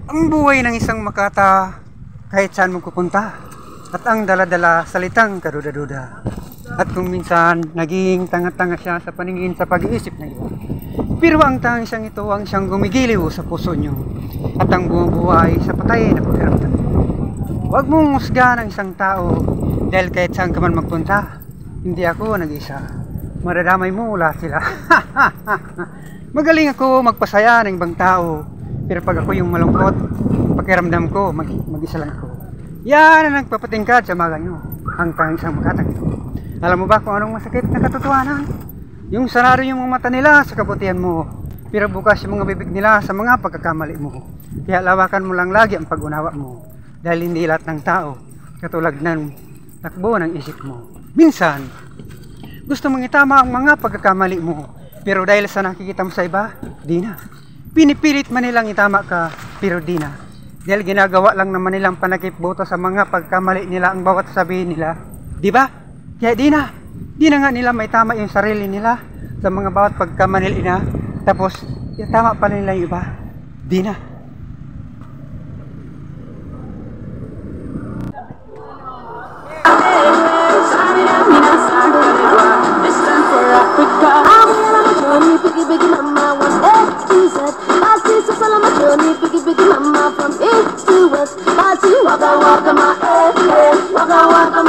Ang buhay ng isang makata kahit saan mo pupunta, at ang dala-dala salitang kaduda-duda. At kung minsan naging tanga-tanga siya sa paningin sa pag-iisip ng iba, pero ang tanging siyang ito ang siyang gumigiliw sa puso niyo at ang bumubuhay sa patay na pakiramdam. Huwag mong husgahan ang isang tao dahil kahit saan ka man magpunta, hindi ako nag-isa. Maradamay mo lahat sila. Magaling ako magpasaya ng ibang tao, pero pag ako yung malungkot, pakiramdam ko, mag-isa lang ako. Yan ang nagpapatingkad sa mga nyo, ang tanging isang makatang ito. Alam mo ba kung anong masakit na katotohanan? Yung sarado yung mga mata nila sa kabutihan mo, pero bukas yung mga bibig nila sa mga pagkakamali mo. Kaya lawakan mo lang lagi ang pag-unawa mo, dahil hindi lahat ng tao katulad ng takbo ng isip mo. Minsan, gusto mong itama ang mga pagkakamali mo, pero dahil sa nakikita mo sa iba, di na. Pinipilit man nilang itama ka, pero di na. Dahil ginagawa lang naman nilang panakipboto sa mga pagkamali nila ang bawat sabihin nila. Di ba? Kaya di na. Di na nga nila may tama yung sarili nila sa mga bawat pagkamali na. Tapos, itama pa nila yung iba. Di na. Waka waka my eh, waka waka